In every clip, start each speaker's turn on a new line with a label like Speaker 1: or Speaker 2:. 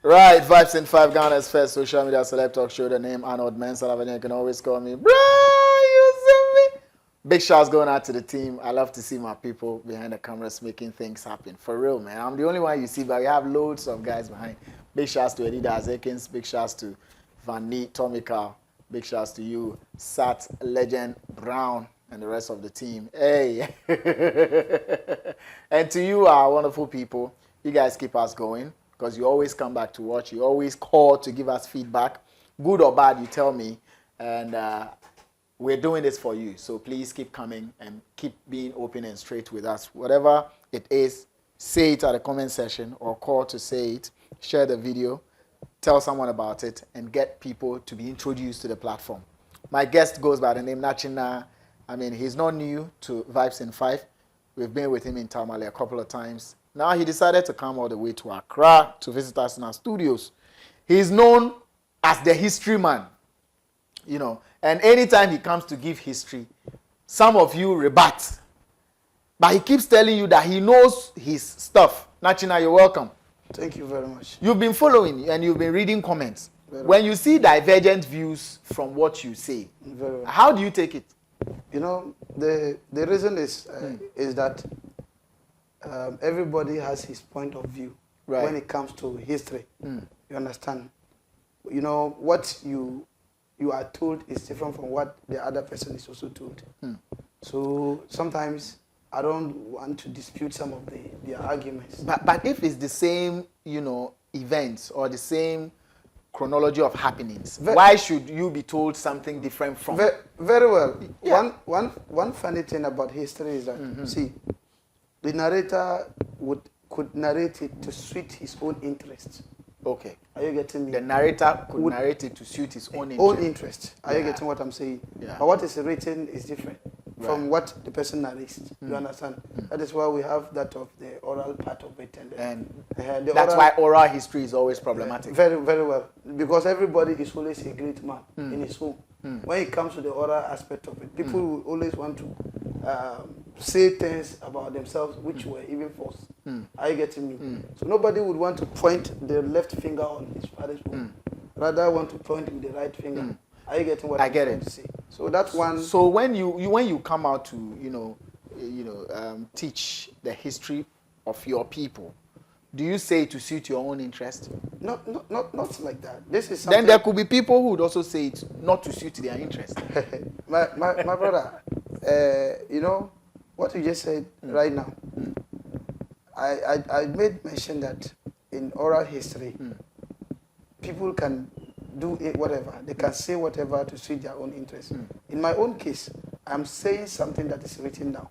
Speaker 1: Right, Vibes in 5, Ghana's first social media celeb talk show. The name Arnold, man. Elavanyo, you can always call me, bro. You see me? Big shouts going out to the team. I love to see my people behind the cameras making things happen. For real, man. I'm the only one you see, but we have loads of guys behind. Big shouts to Edida Azekins. Big shouts to Vanny, Tomika. Big shouts to you, Sat, Legend, Brown, and the rest of the team. Hey. And to you, our wonderful people, you guys keep us going because you always come back to watch. You always call to give us feedback. Good or bad, you tell me. And we're doing this for you. So please keep coming and keep being open and straight with us. Whatever it is, say it at the comment section or call to say it. Share the video. Tell someone about it and get people to be introduced to the platform. My guest goes by the name Nachina. I mean, he's not new to Vibes in 5. We've been with him in Tamale a couple of times. Now he decided to come all the way to Accra to visit us in our studios. He's known as the history man, you know, and anytime he comes to give history, some of you rebut. But he keeps telling you that he knows his stuff. Nachina, you're welcome.
Speaker 2: Thank you very much.
Speaker 1: You've been following and you've been reading comments. When you see divergent views from what you say, how do you take it?
Speaker 2: You know, the reason is that everybody has his point of view when it comes to history. You understand? You know, what you are told is different from what the other person is also told. So sometimes I don't want to dispute some of their arguments.
Speaker 1: But if it's the same, you know, events or the same chronology of happenings, why should you be told something different from?
Speaker 2: Very well. Yeah. One funny thing about history is that, see, the narrator could narrate it to suit his own interests.
Speaker 1: Okay.
Speaker 2: Are you getting me?
Speaker 1: The narrator could narrate it to suit his own
Speaker 2: interest. Are you getting what I'm saying?
Speaker 1: Yeah.
Speaker 2: But what is written is different from what the person narrates. You understand? That is why we have that of the oral part of it.
Speaker 1: And that's why oral history is always problematic.
Speaker 2: Very, very well. Because everybody is always a great man in his home. When it comes to the oral aspect of it, people will always want to say things about themselves which were even false. Are you getting me? So nobody would want to point the left finger on his father's home. Rather want to point with the right finger. Are you getting what I'm trying to say? So that's one.
Speaker 1: So when you come out to teach the history of your people, do you say to suit your own interest?
Speaker 2: Not like that. This is something.
Speaker 1: Then there could be people who would also say it not to suit their interest.
Speaker 2: my brother, you know what you just said right now. I made mention that in oral history, people can do it whatever. They can say whatever to suit their own interest. In my own case, I'm saying something that is written down.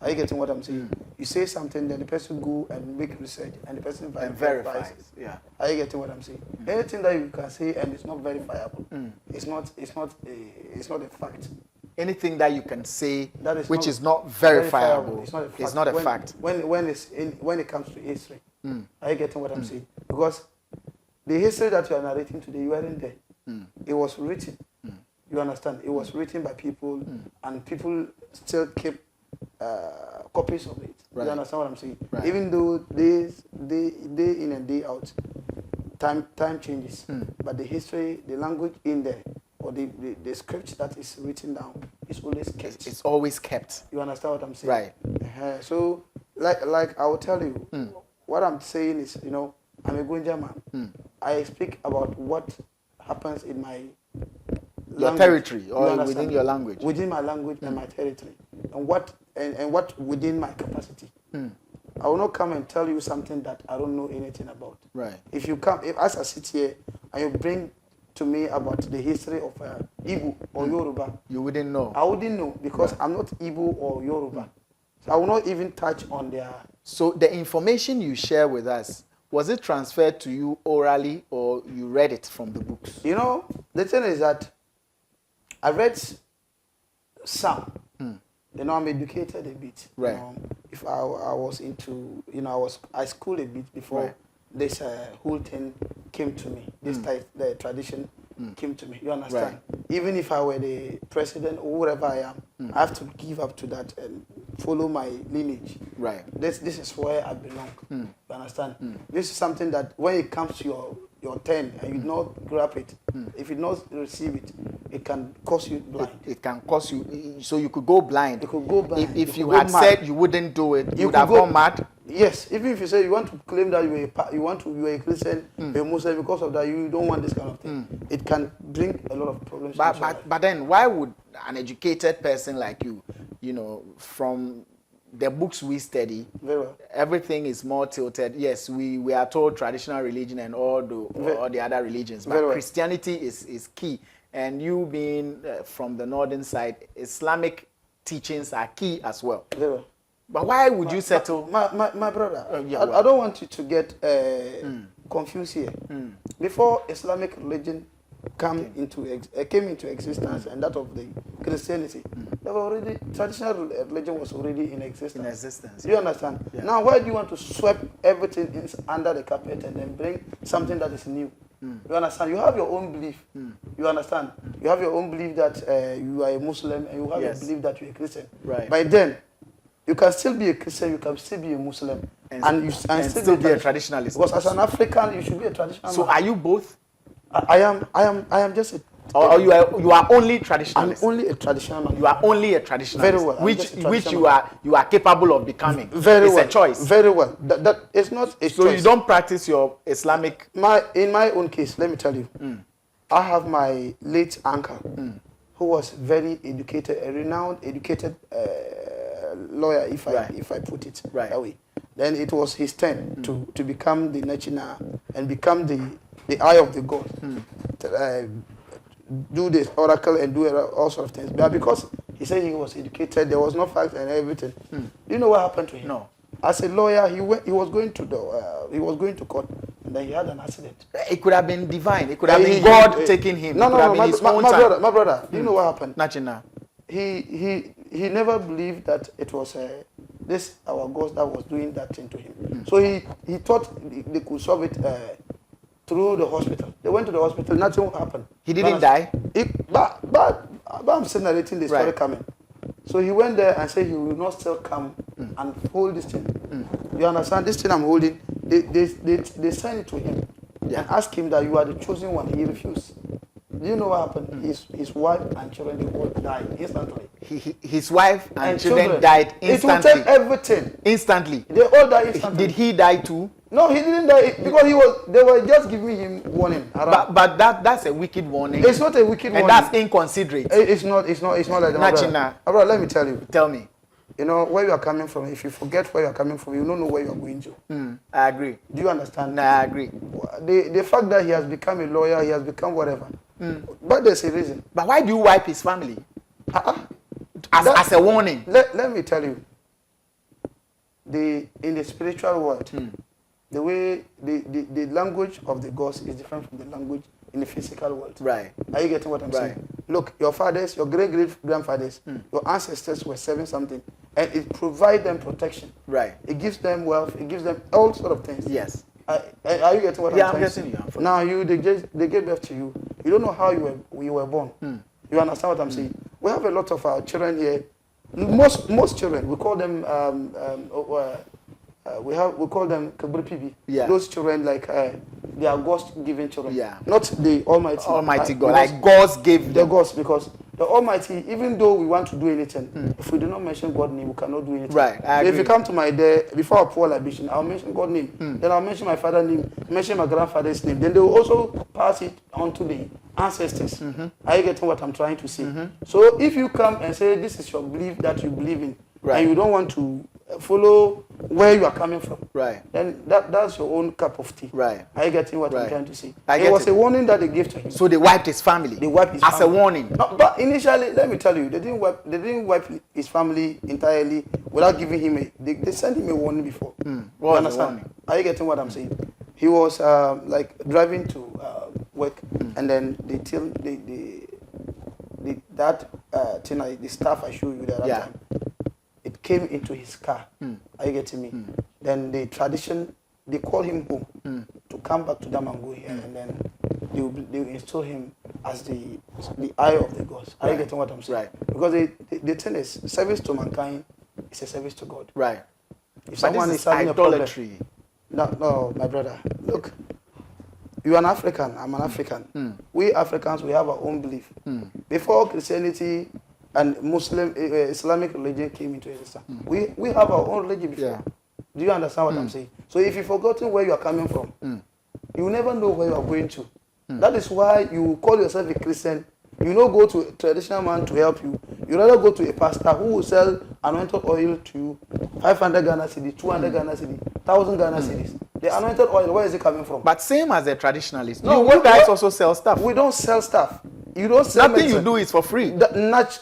Speaker 2: Are you getting what I'm saying? You say something, then the person go and make research, and the person verifies it.
Speaker 1: Yeah.
Speaker 2: Are you getting what I'm saying? Anything that you can say and it's not verifiable, it's not a fact.
Speaker 1: Anything that you can say
Speaker 2: that is
Speaker 1: which is not verifiable,
Speaker 2: it's not a fact. When it comes to history, are you getting what I'm saying? Because the history that you are narrating today, you weren't there. It was written. You understand? It was written by people, and people still keep copies of it. You understand what I'm saying? Even though day in and day out, time changes, but the history, the language in there, or the script that is written down is always kept.
Speaker 1: It's always kept.
Speaker 2: You understand what I'm saying? Right. So, like I will tell you, what I'm saying is, you know, I'm a Gunja man. I speak about what happens in my
Speaker 1: territory or within your language.
Speaker 2: Within my language and my territory, and what within my capacity. I will not come and tell you something that I don't know anything about.
Speaker 1: Right.
Speaker 2: If as I sit here and you bring to me about the history of Igbo or Yoruba,
Speaker 1: you wouldn't know.
Speaker 2: I wouldn't know because I'm not Igbo or Yoruba. So I will not even touch on their.
Speaker 1: So the information you share with us, was it transferred to you orally or you read it from the books? You
Speaker 2: know, the thing is that I read some. You know, I'm educated a bit.
Speaker 1: Right.
Speaker 2: You know, if I was into, you know, I schooled a bit before this whole thing came to me. This type, the tradition came to me. You understand? Even if I were the president or whatever I am, I have to give up to that and follow my lineage.
Speaker 1: Right.
Speaker 2: This is where I belong. You understand? This is something that when it comes to your turn and you not grab it, if you not receive it, it can cause you blind.
Speaker 1: It can cause you, so you could go blind.
Speaker 2: You could go blind.
Speaker 1: If you had said you wouldn't do it, you would have gone mad.
Speaker 2: Yes, even if you say you want to claim that you are a Christian, you're a Muslim, because of that you don't want this kind of thing. It can bring a lot of problems.
Speaker 1: But then why would an educated person like you, from the books we study,
Speaker 2: very well,
Speaker 1: everything is more tilted. Yes, we are told traditional religion and all the other religions, but
Speaker 2: well,
Speaker 1: Christianity is key. And you being from the northern side, Islamic teachings are key as well.
Speaker 2: Very well.
Speaker 1: But why would you settle?
Speaker 2: My brother,
Speaker 1: I
Speaker 2: don't want you to get confused here. Before Islamic religion came into existence, and that of the Christianity, there were already traditional religion was already in existence. You understand? Yeah. Now, why do you want to sweep everything under the carpet and then bring something that is new? You understand? You have your own belief. You understand? You have your own belief that you are a Muslim, and you have your belief that you are a Christian.
Speaker 1: Right.
Speaker 2: By then, you can still be a Christian, you can still be a Muslim, and still be a
Speaker 1: traditionalist.
Speaker 2: Because as an African, you should be a traditional.
Speaker 1: So, are you both?
Speaker 2: I am just a.
Speaker 1: Or you are only traditionalist.
Speaker 2: I'm only a traditional man.
Speaker 1: You are only a traditionalist.
Speaker 2: Very well.
Speaker 1: Which you are capable of becoming.
Speaker 2: Very well.
Speaker 1: It's a choice.
Speaker 2: Very well. That it's not a choice.
Speaker 1: So you don't practice your Islamic.
Speaker 2: In my own case, let me tell you, I have my late uncle, who was very educated, a renowned educated lawyer, if I put it that way. Then it was his turn to become the Nachina and become the eye of the God. Do this oracle and do all sorts of things. But because he said he was educated, there was no fact and everything. Do you know what happened to him?
Speaker 1: No.
Speaker 2: As a lawyer, he was going to court, and then he had an accident.
Speaker 1: It could have been divine. It could have been God taking him.
Speaker 2: No, my brother. Do you know what happened?
Speaker 1: Nachina.
Speaker 2: He never believed that it was this our God that was doing that thing to him. So he thought they could solve it through the hospital. They went to the hospital, nothing happened.
Speaker 1: He didn't die?
Speaker 2: But I'm still narrating the story coming. So he went there and said he will not still come and hold this thing. You understand? This thing I'm holding, they sent it to him and asked him that you are the chosen one. He refused. Do you know what happened? His wife and children, they all died instantly.
Speaker 1: His wife and children died instantly.
Speaker 2: It will take everything.
Speaker 1: Instantly.
Speaker 2: They all died instantly.
Speaker 1: Did he die too?
Speaker 2: No, he didn't die because they were just giving him warning.
Speaker 1: But that's a wicked warning.
Speaker 2: It's not a wicked warning.
Speaker 1: And that's inconsiderate.
Speaker 2: It's not like that.
Speaker 1: Nachina.
Speaker 2: Brother, let me tell you.
Speaker 1: Tell me.
Speaker 2: You know where you are coming from. If you forget where you are coming from, you don't know where you are going to.
Speaker 1: I agree.
Speaker 2: Do you understand?
Speaker 1: No, I agree.
Speaker 2: The fact that he has become a lawyer, he has become whatever. But there's a reason.
Speaker 1: But why do you wipe his family? As a warning.
Speaker 2: Let me tell you. In the spiritual world, the way the language of the gods is different from the language in the physical world.
Speaker 1: Right.
Speaker 2: Are you getting what I'm saying? Look, your fathers, your great-great-grandfathers, your ancestors were serving something, and it provides them protection.
Speaker 1: Right.
Speaker 2: It gives them wealth. It gives them all sort of things.
Speaker 1: Yes.
Speaker 2: Are you getting what I'm saying?
Speaker 1: Yeah, I'm getting you.
Speaker 2: Now they gave birth to you. You don't know how you were born. You understand what I'm saying? We have a lot of our children here. Most children, we call them we call them Kabri Pibi.
Speaker 1: Yeah.
Speaker 2: Those children they are God's given children.
Speaker 1: Yeah.
Speaker 2: Not the Almighty.
Speaker 1: Almighty God. Like God's gave
Speaker 2: the gods, because the Almighty, even though we want to do anything, if we do not mention God's name, we cannot do anything.
Speaker 1: Right. I agree.
Speaker 2: If you come to my day before I pour libation, I'll mention God's name. Then I'll mention my father's name, mention my grandfather's name. Then they will also pass it on to the ancestors. Are you getting what I'm trying to say? So if you come and say this is your belief that you believe in, and you don't want to follow where you are coming from, then that's your own cup of tea.
Speaker 1: Right.
Speaker 2: Are you getting what I'm trying to say?
Speaker 1: It
Speaker 2: was a warning that they gave to him.
Speaker 1: So they wiped his family.
Speaker 2: They wiped his
Speaker 1: family. As a warning.
Speaker 2: No, but initially, let me tell you, they didn't wipe his family entirely without giving him they sent him a warning before.
Speaker 1: What was the warning?
Speaker 2: Are you getting what I'm saying? He was like driving to work, and then the staff I showed you that time, it came into his car. Are you getting me? Then the tradition, they call him home to come back to Damango here, and then they will install him as the eye of the gods. Are you getting what I'm saying? Because the thing is, service to mankind it's a service to God.
Speaker 1: Right.
Speaker 2: If
Speaker 1: But
Speaker 2: someone
Speaker 1: this
Speaker 2: is having
Speaker 1: idolatry.
Speaker 2: a problem, no, my brother, look, you are an African, I'm an African. We Africans, we have our own belief. Before Christianity and Muslim, Islamic religion came into existence, we have our own religion before.
Speaker 1: Yeah.
Speaker 2: Do you understand what I'm saying? So if you've forgotten where you are coming from, you will never know where you are going to. That is why you call yourself a Christian. You don't go to a traditional man to help you. You rather go to a pastor who will sell anointed oil to you, 500 Ghana cedi, 200 Ghana cedi, 1,000 Ghana cedis. The anointed oil, where is it coming from?
Speaker 1: But same as a traditionalist.
Speaker 2: No,
Speaker 1: you guys also sell stuff.
Speaker 2: We don't sell stuff. You don't sell
Speaker 1: Nothing
Speaker 2: medicine.
Speaker 1: you do is for free.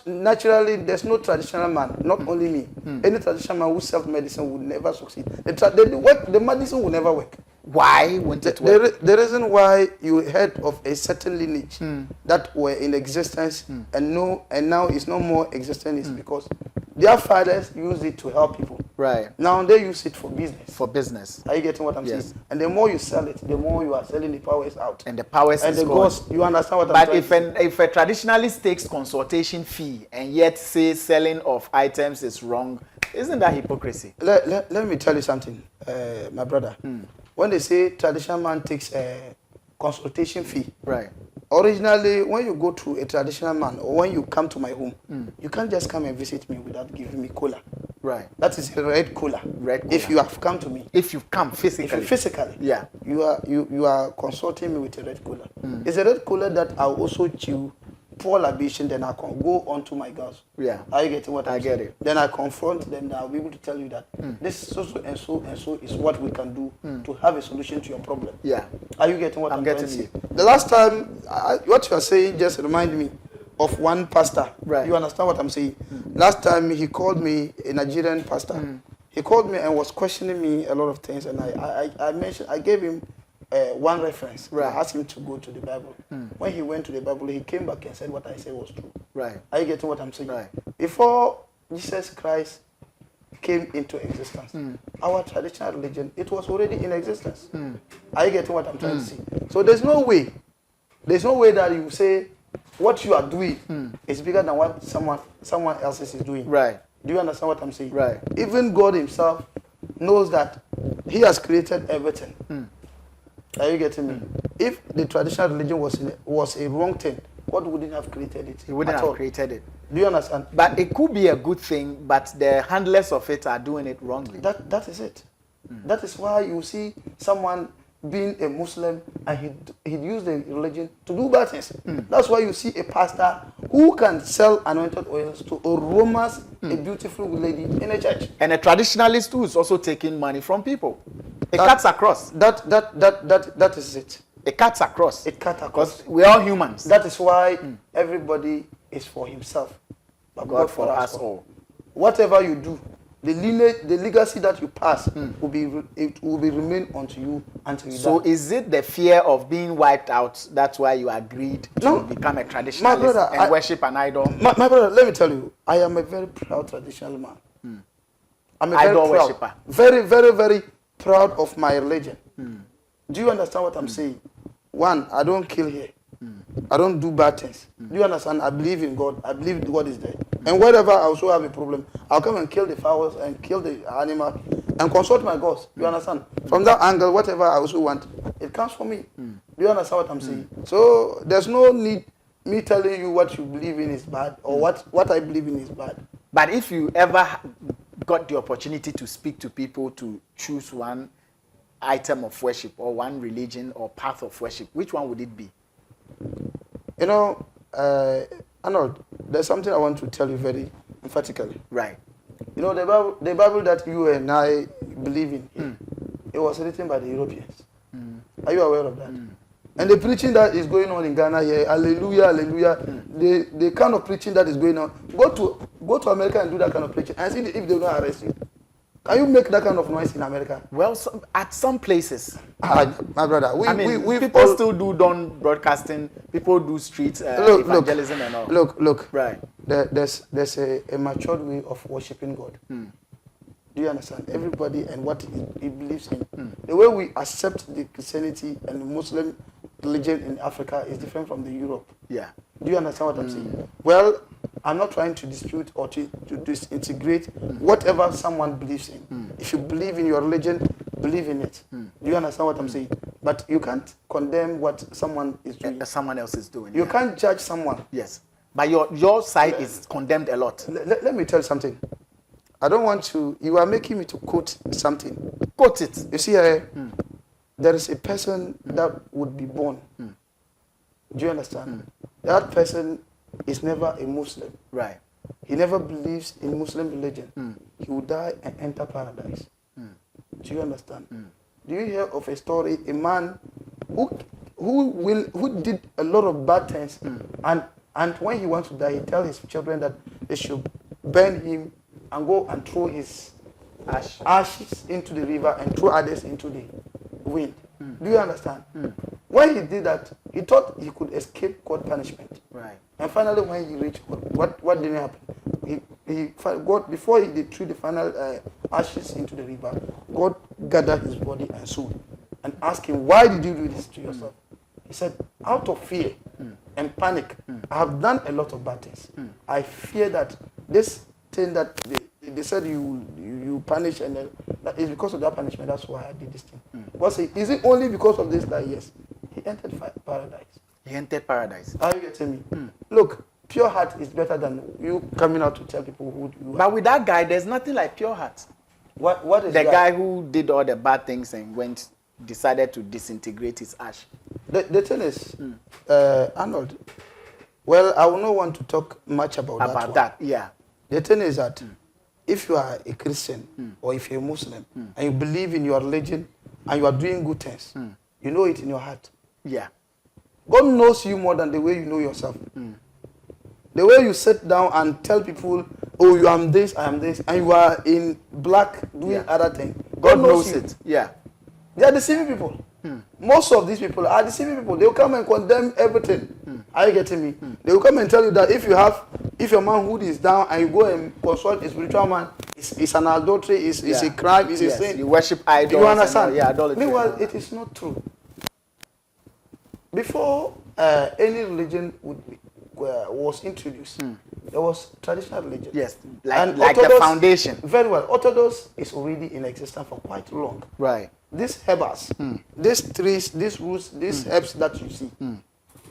Speaker 2: Naturally, there's no traditional man, not only me. Any traditional man who sells medicine would never succeed. The medicine will never work.
Speaker 1: Why won't it work?
Speaker 2: The reason why you heard of a certain lineage that were in existence and now is no more existent is because their fathers used it to help people.
Speaker 1: Right.
Speaker 2: Now they use it for business.
Speaker 1: For business.
Speaker 2: Are you getting what I'm saying? And the more you sell it, the more you are selling the powers out.
Speaker 1: And the powers
Speaker 2: and
Speaker 1: is
Speaker 2: the
Speaker 1: gone.
Speaker 2: ghost, you understand what I'm
Speaker 1: But
Speaker 2: saying?
Speaker 1: if a traditionalist takes consultation fee and yet says selling of items is wrong, isn't that hypocrisy?
Speaker 2: Let me tell you something, my brother. When they say traditional man takes a consultation fee,
Speaker 1: right?
Speaker 2: Originally, when you go to a traditional man or when you come to my home, you can't just come and visit me without giving me cola.
Speaker 1: Right.
Speaker 2: That is a red cola.
Speaker 1: Red cola.
Speaker 2: If you have come to me.
Speaker 1: If you come physically.
Speaker 2: Yeah. You are consulting me with a red cola. It's a red cola that I'll also chew, pour libation, then I can go on to my girls.
Speaker 1: Yeah.
Speaker 2: Are you getting what I'm saying?
Speaker 1: I get it.
Speaker 2: Then I confront them, I'll be able to tell you that this so and so is what we can do to have a solution to your problem.
Speaker 1: Yeah.
Speaker 2: Are you getting what I'm
Speaker 1: getting
Speaker 2: trying to
Speaker 1: you.
Speaker 2: say? The last time, what you are saying just remind me of one pastor.
Speaker 1: Right.
Speaker 2: You understand what I'm saying? Last time he called me, a Nigerian pastor. He called me and was questioning me a lot of things, and I gave him one reference.
Speaker 1: Right.
Speaker 2: I asked him to go to the Bible. When he went to the Bible, he came back and said what I said was true.
Speaker 1: Right.
Speaker 2: Are you getting what I'm saying?
Speaker 1: Right.
Speaker 2: Before Jesus Christ came into existence, our traditional religion, it was already in existence. Are you getting what I'm trying to say? So there's no way that you say what you are doing is bigger than what someone else is doing.
Speaker 1: Right.
Speaker 2: Do you understand what I'm saying?
Speaker 1: Right.
Speaker 2: Even God himself knows that he has created everything. Are you getting me? If the traditional religion was a wrong thing, God wouldn't have created it.
Speaker 1: He wouldn't have created it.
Speaker 2: Do you understand?
Speaker 1: But it could be a good thing, but the handlers of it are doing it wrongly.
Speaker 2: That is it. That is why you see someone being a Muslim and he used the religion to do bad things. That's why you see a pastor who can sell anointed oils to romance a beautiful lady in a church.
Speaker 1: And a traditionalist who is also taking money from people. It cuts across.
Speaker 2: That is it.
Speaker 1: It cuts across.
Speaker 2: It cuts across.
Speaker 1: Because we're all humans.
Speaker 2: That is why everybody is for himself, but
Speaker 1: God for us all.
Speaker 2: Whatever you do, the legacy that you pass will be remain unto you until you die.
Speaker 1: So is it the fear of being wiped out? That's why you agreed to become a traditionalist and worship an idol?
Speaker 2: My brother, let me tell you, I am a very proud traditional man. I'm a
Speaker 1: idol worshipper.
Speaker 2: Very, very, very proud of my religion. Do you understand what I'm saying? One, I don't kill here. I don't do bad things. Do you understand? I believe in God. I believe God is there. And wherever I also have a problem, I'll come and kill the fowls and kill the animal and consult my gods. You understand? From that angle, whatever I also want, it comes from me. Do you understand what I'm saying? So there's no need me telling you what you believe in is bad or what I believe in is bad.
Speaker 1: But if you ever got the opportunity to speak to people to choose one item of worship or one religion or path of worship, which one would it be?
Speaker 2: You know, Arnold, there's something I want to tell you very emphatically.
Speaker 1: Right.
Speaker 2: You know, the Bible that you and I believe in, it was written by the Europeans. Are you aware of that? And the preaching that is going on in Ghana here, hallelujah, hallelujah, the kind of preaching that is going on, go to America and do that kind of preaching and see if they don't arrest you. Can you make that kind of noise in America?
Speaker 1: Well, at some places.
Speaker 2: My brother,
Speaker 1: people still do broadcasting. People do street evangelism and all.
Speaker 2: Look.
Speaker 1: Right.
Speaker 2: There's a matured way of worshiping God. Do you understand? Everybody and what he believes in. The way we accept the Christianity and the Muslim religion in Africa is different from the Europe.
Speaker 1: Yeah.
Speaker 2: Do you understand what I'm saying? Well, I'm not trying to dispute or to disintegrate whatever someone believes in. If you believe in your religion, believe in it. Do you understand what I'm saying? But you can't condemn what someone is doing.
Speaker 1: Someone else is doing.
Speaker 2: You can't judge someone.
Speaker 1: Yes. But your side is condemned a lot.
Speaker 2: Let me tell you something. I don't want to. You are making me to quote something.
Speaker 1: Quote it.
Speaker 2: You see, there is a person that would be born. Do you understand? That person is never a Muslim.
Speaker 1: Right.
Speaker 2: He never believes in Muslim religion. He will die and enter paradise. Do you understand? Do you hear of a story, a man who did a lot of bad things, and when he wants to die, he tells his children that they should burn him and go and throw his ashes into the river and throw others into the wind. Do you understand? When he did that, he thought he could escape God punishment.
Speaker 1: Right.
Speaker 2: And finally, when he reached God, what didn't happen? God, before he threw the final ashes into the river, God gathered his body and soul and asked him, why did you do this to yourself? He said, out of fear and panic, I have done a lot of bad things. I fear that this thing that they said you punish, and that is because of that punishment. That's why I did this thing. Because is it only because of this that yes, he entered paradise?
Speaker 1: He entered paradise.
Speaker 2: Are you getting me? Look, pure heart is better than you coming out to tell people who you are.
Speaker 1: But with that guy, there's nothing like pure heart.
Speaker 2: What is
Speaker 1: the
Speaker 2: that?
Speaker 1: guy who did all the bad things and decided to disintegrate his ash?
Speaker 2: The thing is, Arnold. Well, I will not want to talk much about that.
Speaker 1: Yeah.
Speaker 2: The thing is that if you are a Christian or if you're a Muslim and you believe in your religion and you are doing good things, you know it in your heart.
Speaker 1: Yeah.
Speaker 2: God knows you more than the way you know yourself. The way you sit down and tell people, oh, you am this, I am this, and you are in black doing other things. God knows it.
Speaker 1: Yeah.
Speaker 2: They are deceiving people. Most of these people are deceiving people. They will come and condemn everything. Are you getting me? They will come and tell you that if your manhood is down and you go and consult a spiritual man, it's an adultery, it's a crime, it's a sin.
Speaker 1: You worship idols.
Speaker 2: Do you understand?
Speaker 1: Idolatry.
Speaker 2: Meanwhile, it is not true. Before any religion was introduced, there was traditional religion.
Speaker 1: Yes, like the foundation.
Speaker 2: Very well. Orthodox is already in existence for quite long.
Speaker 1: Right.
Speaker 2: These herbs, these trees, these roots, these herbs that you see,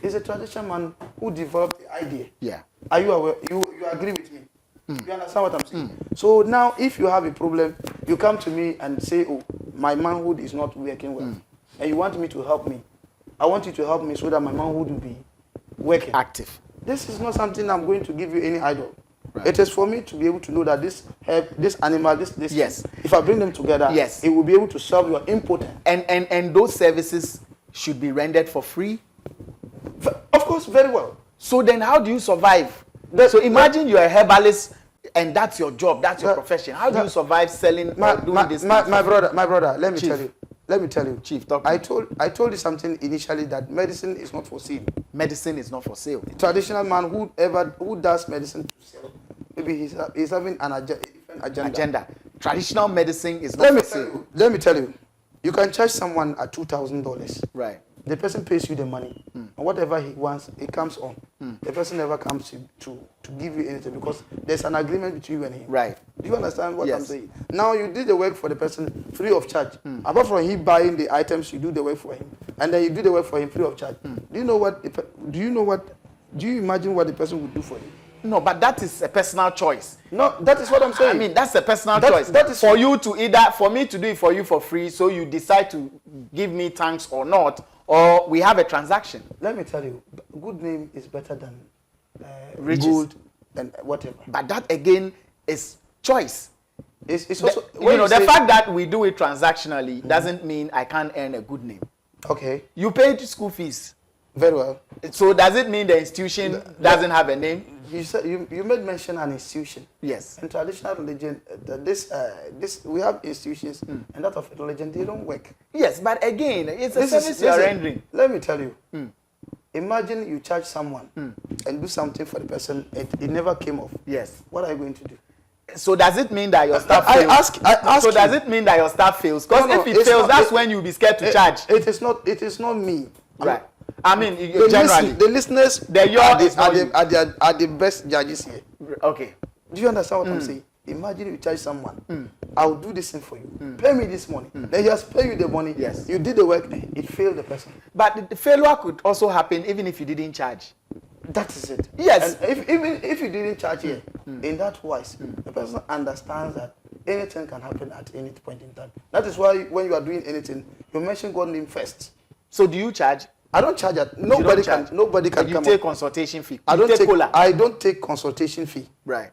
Speaker 2: is a traditional man who developed the idea.
Speaker 1: Yeah.
Speaker 2: Are you aware? You agree with me? You understand what I'm saying? So now, if you have a problem, you come to me and say, oh, my manhood is not working well. And you want me to help me. I want you to help me so that my manhood will be working.
Speaker 1: Active.
Speaker 2: This is not something I'm going to give you any idol.
Speaker 1: Right.
Speaker 2: It is for me to be able to know that this herb, this animal, this
Speaker 1: yes.
Speaker 2: if I bring them together,
Speaker 1: yes,
Speaker 2: it will be able to solve your impotence.
Speaker 1: And those services should be rendered for free?
Speaker 2: Of course, very well.
Speaker 1: So then how do you survive? So imagine you're a herbalist and that's your job, that's your profession. How do you survive selling doing this?
Speaker 2: My brother, let me tell you.
Speaker 1: Chief, talk.
Speaker 2: I told you something initially that medicine is not for sale.
Speaker 1: Medicine is not for sale.
Speaker 2: The traditional man who does medicine to sell, maybe he's having a different agenda.
Speaker 1: Traditional medicine is not for sale.
Speaker 2: Let me tell you. You can charge someone at $2,000.
Speaker 1: Right.
Speaker 2: The person pays you the money, and whatever he wants, it comes on. The person never comes to give you anything because there's an agreement between you and him.
Speaker 1: Right.
Speaker 2: Do you understand what I'm saying? Now you did the work for the person free of charge. Apart from him buying the items, you do the work for him, and then you do the work for him free of charge. Do you imagine what the person would do for you?
Speaker 1: No, but that is a personal choice.
Speaker 2: No, that is what I'm saying.
Speaker 1: I mean, that's a personal choice. That is for you to for me to do it for you for free, so you decide to give me thanks or not, or we have a transaction.
Speaker 2: Let me tell you, good name is better than
Speaker 1: gold
Speaker 2: and whatever.
Speaker 1: But that again is choice.
Speaker 2: It's also
Speaker 1: the fact that we do it transactionally doesn't mean I can't earn a good name.
Speaker 2: Okay.
Speaker 1: You paid school fees.
Speaker 2: Very well.
Speaker 1: So does it mean the institution doesn't have a name?
Speaker 2: You said you made mention an institution.
Speaker 1: Yes.
Speaker 2: In traditional religion, we have institutions, and that of religion they don't work.
Speaker 1: Yes, but again, it's a service you are rendering.
Speaker 2: Let me tell you. Imagine you charge someone and do something for the person, it never came off.
Speaker 1: Yes.
Speaker 2: What are you going to do?
Speaker 1: So does it mean that your staff fails?
Speaker 2: I ask
Speaker 1: so does it mean that your staff fails? Because if it fails, that's when you'll be scared to charge.
Speaker 2: It is not me.
Speaker 1: Right. I mean, generally.
Speaker 2: The listeners are the best judges here.
Speaker 1: Okay.
Speaker 2: Do you understand what I'm saying? Imagine you charge someone, I'll do this thing for you. Pay me this money. They just pay you the money.
Speaker 1: Yes.
Speaker 2: You did the work, it failed the person.
Speaker 1: But the failure could also happen even if you didn't charge.
Speaker 2: That is it.
Speaker 1: Yes.
Speaker 2: And even if you didn't charge here, in that wise, the person understands that anything can happen at any point in time. That is why when you are doing anything, you mention God's name first.
Speaker 1: So do you charge?
Speaker 2: I don't charge it. Nobody can
Speaker 1: but you
Speaker 2: come
Speaker 1: take
Speaker 2: on.
Speaker 1: consultation fee.
Speaker 2: I don't take consultation fee.
Speaker 1: Right.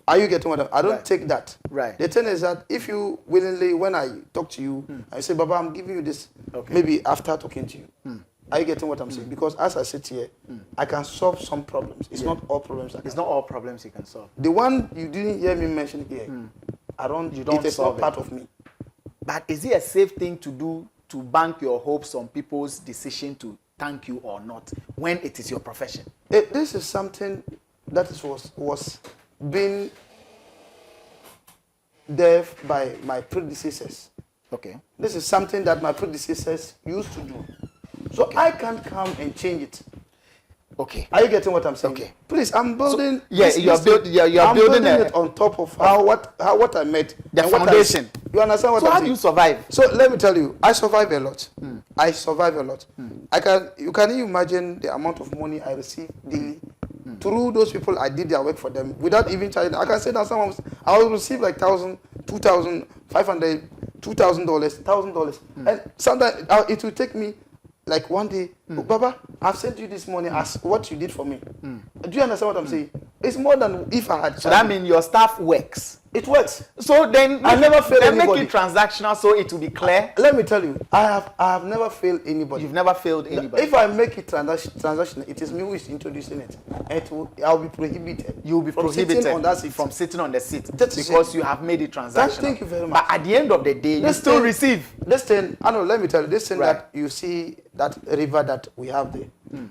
Speaker 2: Are you getting what I don't
Speaker 1: Right.
Speaker 2: take that.
Speaker 1: Right.
Speaker 2: The thing is that if you willingly, when I talk to you, I say, Baba, I'm giving you this,
Speaker 1: Okay.
Speaker 2: maybe after talking to you. Are you getting what I'm saying? Because as I sit here, I can solve some problems. It's not all problems.
Speaker 1: It's not all problems you can solve.
Speaker 2: The one you didn't hear me mention here, it is not part of me.
Speaker 1: But is it a safe thing to do to bank your hopes on people's decision to thank you or not when it is your profession?
Speaker 2: This is something that was being there by my predecessors.
Speaker 1: Okay.
Speaker 2: This is something that my predecessors used to do. So I can't come and change it.
Speaker 1: Okay.
Speaker 2: Are you getting what I'm saying?
Speaker 1: Okay.
Speaker 2: Please, I'm building.
Speaker 1: So, yeah, you're building
Speaker 2: it on top of what I met.
Speaker 1: The foundation.
Speaker 2: You understand what
Speaker 1: so
Speaker 2: I'm saying?
Speaker 1: So how do you survive?
Speaker 2: So let me tell you, I survive a lot. I survive a lot. You can imagine the amount of money I receive daily through those people. I did their work for them without even charging. I can say that I will receive like $1,000, $2,000, $500, $2,000, $1,000, and sometimes it will take me like one day, oh, Baba, I've sent you this money as what you did for me. Do you understand what I'm saying? It's more than if I had.
Speaker 1: So that means your staff works.
Speaker 2: It works.
Speaker 1: So then
Speaker 2: I never fail anybody.
Speaker 1: Make it transactional so it will be clear.
Speaker 2: Let me tell you, I have never failed anybody.
Speaker 1: You've never failed anybody.
Speaker 2: If I make it transactional, it is me who is introducing it. I'll be prohibited.
Speaker 1: You'll be prohibited from sitting on the seat because you have made it transactional.
Speaker 2: Thank you very much.
Speaker 1: But at the end of the day, you still receive.
Speaker 2: This thing, I know. Let me tell you, this thing that you see, that river that we have there,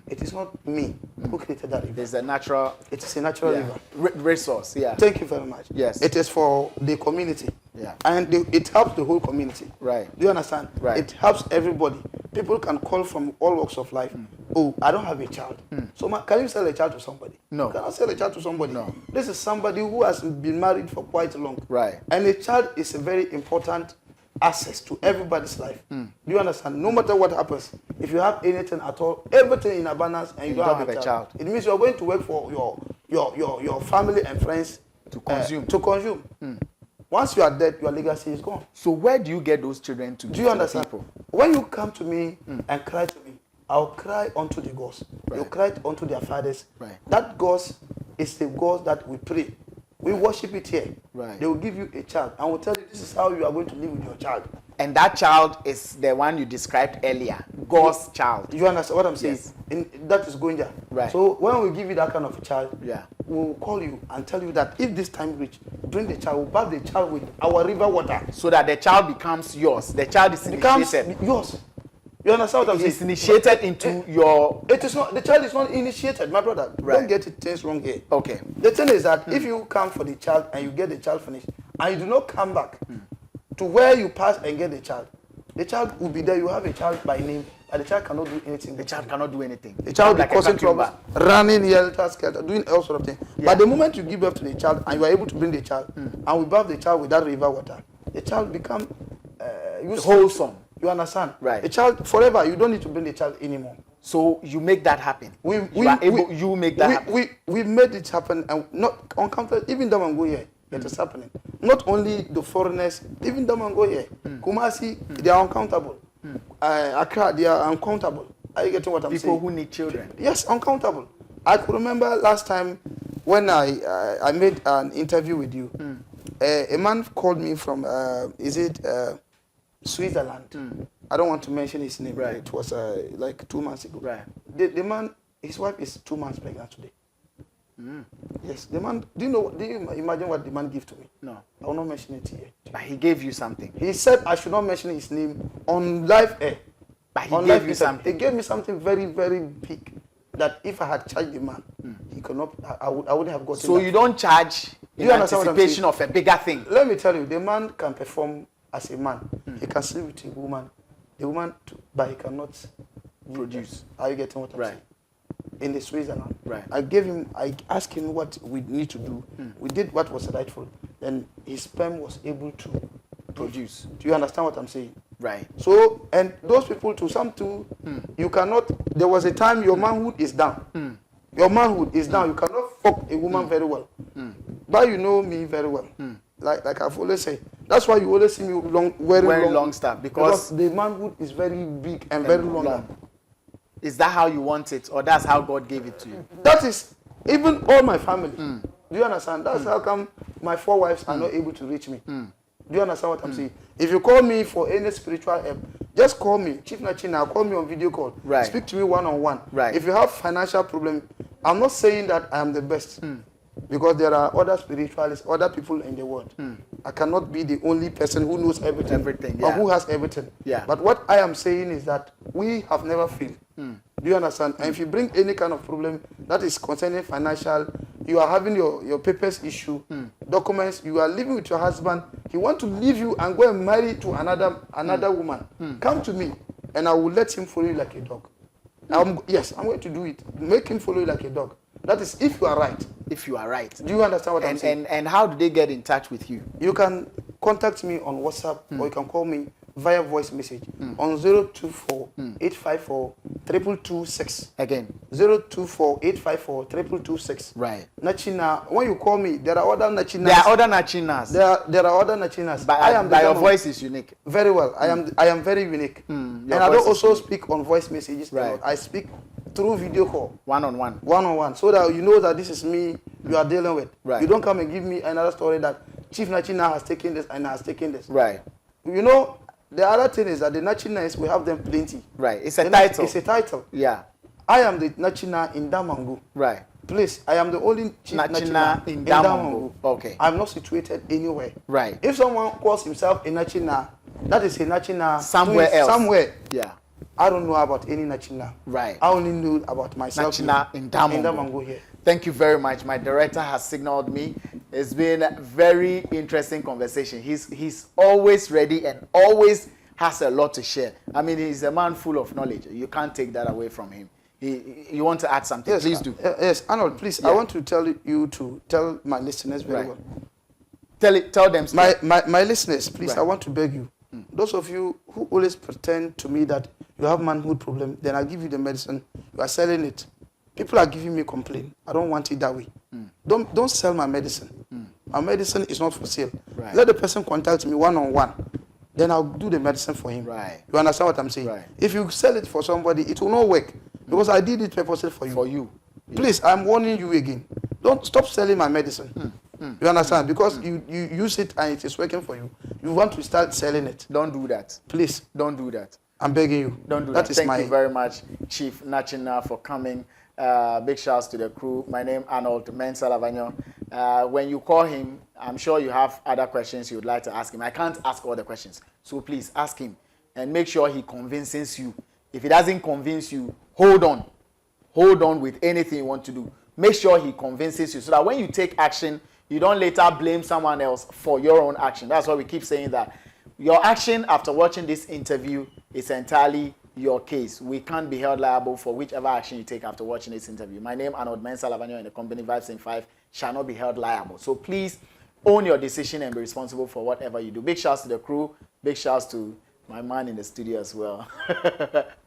Speaker 2: it is not me who created that river.
Speaker 1: It's a natural.
Speaker 2: It is a natural river.
Speaker 1: Resource. Yeah.
Speaker 2: Thank you very much.
Speaker 1: Yes.
Speaker 2: It is for the community.
Speaker 1: Yeah.
Speaker 2: And it helps the whole community.
Speaker 1: Right.
Speaker 2: Do you understand?
Speaker 1: Right.
Speaker 2: It helps everybody. People can call from all walks of life. Oh, I don't have a child. So can you sell a child to somebody?
Speaker 1: No.
Speaker 2: You cannot sell a child to somebody.
Speaker 1: No.
Speaker 2: This is somebody who has been married for quite long.
Speaker 1: Right.
Speaker 2: And a child is a very important access to everybody's life. Do you understand? No matter what happens, if you have anything at all, everything in abundance, and you don't have a child, it means you are going to work for your family and friends
Speaker 1: to consume.
Speaker 2: Once you are dead, your legacy is gone.
Speaker 1: So where do you get those children to?
Speaker 2: Do you understand? People? When you come to me and cry to me, I'll cry unto the gods. Right. You cry unto their fathers.
Speaker 1: Right.
Speaker 2: That God is the God that we pray. We worship it here.
Speaker 1: Right.
Speaker 2: They will give you a child and will tell you this is how you are going to live with your child.
Speaker 1: And that child is the one you described earlier, God's child.
Speaker 2: You understand what I'm saying?
Speaker 1: Yes.
Speaker 2: That is going there.
Speaker 1: Right.
Speaker 2: So when we give you that kind of a child,
Speaker 1: yeah,
Speaker 2: we'll call you and tell you that if this time reach, bring the child, we'll bath the child with our river water.
Speaker 1: So that the child becomes yours. The child is initiated.
Speaker 2: Yours. You understand what I'm saying?
Speaker 1: It's initiated into your...
Speaker 2: It is not, the child is not initiated, my brother. Right. Don't get things wrong here.
Speaker 1: Okay.
Speaker 2: The thing is that if you come for the child and you get the child finished, and you do not come back to where you pass and get the child will be there. You have a child by name, but the child cannot do anything.
Speaker 1: The child cannot do anything.
Speaker 2: The child will be causing trouble, running, helter-skelter, doing all sort of things. Yeah. But the moment you give birth to the child and you are able to bring the child, and we bath the child with that river water, the child become
Speaker 1: wholesome.
Speaker 2: You understand?
Speaker 1: Right.
Speaker 2: The child forever. You don't need to bring the child anymore.
Speaker 1: So you make that happen. You make that happen.
Speaker 2: We made it happen, and not uncountable. Even Damango here, it is happening. Not only the foreigners, even Damango here, Kumasi, they are uncountable. Accra, they are uncountable. Are you getting what I'm saying?
Speaker 1: People who need children.
Speaker 2: Yes, uncountable. I could remember last time when I made an interview with you. A man called me from Switzerland. I don't want to mention his name.
Speaker 1: Right.
Speaker 2: It was like 2 months ago.
Speaker 1: Right.
Speaker 2: The man, his wife is 2 months pregnant today. Yes. The man. Do you imagine what the man gave to me?
Speaker 1: No.
Speaker 2: I will not mention it here.
Speaker 1: But he gave you something.
Speaker 2: He said I should not mention his name on live air.
Speaker 1: But he gave you something.
Speaker 2: He gave me something very, very big. That if I had charged the man, he could not. I wouldn't have gotten.
Speaker 1: So you don't charge in anticipation of a bigger thing.
Speaker 2: Let me tell you, the man can perform as a man. He can sleep with a woman, but he cannot
Speaker 1: produce.
Speaker 2: Are you getting what I'm
Speaker 1: Right.
Speaker 2: saying? In the Switzerland.
Speaker 1: Right.
Speaker 2: I asked him what we need to do. We did what was rightful. Then his sperm was able to
Speaker 1: Produce.
Speaker 2: Do you understand what I'm saying?
Speaker 1: Right.
Speaker 2: So, and those people too, some too, you cannot, there was a time your manhood is down. Your manhood is down. You cannot fuck a woman very well. But you know me very well. Like I've always said. That's why you always see me wearing
Speaker 1: long stuff. Because
Speaker 2: the manhood is very big and very long.
Speaker 1: Is that how you want it, or that's how God gave it to you?
Speaker 2: That is, even all my family. Do you understand? That's how come my 4 wives are not able to reach me. Do you understand what I'm saying? If you call me for any spiritual help, just call me, Chief Nachina, call me on video call.
Speaker 1: Right.
Speaker 2: Speak to me one-on-one.
Speaker 1: Right.
Speaker 2: If you have financial problem, I'm not saying that I am the best. Because there are other spiritualists, other people in the world. I cannot be the only person who knows everything, or who has everything.
Speaker 1: Yeah.
Speaker 2: But what I am saying is that we have never failed. Do you understand? And if you bring any kind of problem that is concerning financial, you are having your papers issue, documents, you are living with your husband, he want to leave you and go and marry to another woman. Come to me, and I will let him follow you like a dog. Yes, I'm going to do it. Make him follow you like a dog. That is if you are right.
Speaker 1: If you are right.
Speaker 2: Do you understand what I'm saying?
Speaker 1: And how do they get in touch with you?
Speaker 2: You can contact me on WhatsApp or you can call me via voice message on 024-854-2226.
Speaker 1: Again.
Speaker 2: 024-854-2226.
Speaker 1: Right.
Speaker 2: Nachina, when you call me, there are other Nachinas.
Speaker 1: There are other Nachinas.
Speaker 2: There are other Nachinas.
Speaker 1: But your voice is unique.
Speaker 2: Very well. I am very unique. And I don't also speak on voice messages.
Speaker 1: Right.
Speaker 2: I speak through video call.
Speaker 1: One-on-one.
Speaker 2: One-on-one. So that you know that this is me you are dealing with.
Speaker 1: Right.
Speaker 2: You don't come and give me another story that Chief Nachina has taken this and has taken this.
Speaker 1: Right.
Speaker 2: You know, the other thing is that the Nachinas, we have them plenty.
Speaker 1: Right. It's a title.
Speaker 2: It's a title.
Speaker 1: Yeah.
Speaker 2: I am the Nachina in Damangu.
Speaker 1: Right.
Speaker 2: Please, I am the only Chief
Speaker 1: Nachina in Damangu. Okay.
Speaker 2: I'm not situated anywhere.
Speaker 1: Right.
Speaker 2: If someone calls himself a Nachina, that is a Nachina
Speaker 1: somewhere else.
Speaker 2: Somewhere.
Speaker 1: Yeah.
Speaker 2: I don't know about any Nachina.
Speaker 1: Right.
Speaker 2: I only know about myself.
Speaker 1: Nachina in Damangu
Speaker 2: here.
Speaker 1: Thank you very much. My director has signaled me. It's been a very interesting conversation. He's always ready and always has a lot to share. I mean, he's a man full of knowledge. You can't take that away from him. You want to add something?
Speaker 2: Yes,
Speaker 1: please do.
Speaker 2: Yes, Arnold, please. Yeah. I want to tell you to tell my listeners very well.
Speaker 1: Tell them.
Speaker 2: My listeners, please, I want to beg you. Those of you who always pretend to me that you have manhood problem, then I'll give you the medicine. You are selling it. People are giving me complaint. I don't want it that way. Don't sell my medicine. My medicine is not for sale.
Speaker 1: Right.
Speaker 2: Let the person contact me one-on-one. Then I'll do the medicine for him.
Speaker 1: Right.
Speaker 2: You understand what I'm saying?
Speaker 1: Right.
Speaker 2: If you sell it for somebody, it will not work. Because I did it purposely for you.
Speaker 1: For you.
Speaker 2: Please, I'm warning you again. Don't stop selling my medicine. You understand? Because you use it and it is working for you. You want to start selling it.
Speaker 1: Don't do that.
Speaker 2: Please.
Speaker 1: Don't do that.
Speaker 2: I'm begging you.
Speaker 1: Don't do that. Thank you very much, Chief Nachina, for coming. Big shouts to the crew. My name Arnold, Elavanyo. When you call him, I'm sure you have other questions you would like to ask him. I can't ask all the questions. So please ask him and make sure he convinces you. If he doesn't convince you, hold on. Hold on with anything you want to do. Make sure he convinces you so that when you take action, you don't later blame someone else for your own action. That's why we keep saying that your action after watching this interview is entirely your case. We can't be held liable for whichever action you take after watching this interview. My name, Arnold Elavanyo, and the company Vibes in 5 shall not be held liable. So please own your decision and be responsible for whatever you do. Big shouts to the crew. Big shouts to my man in the studio as well.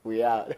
Speaker 1: We are.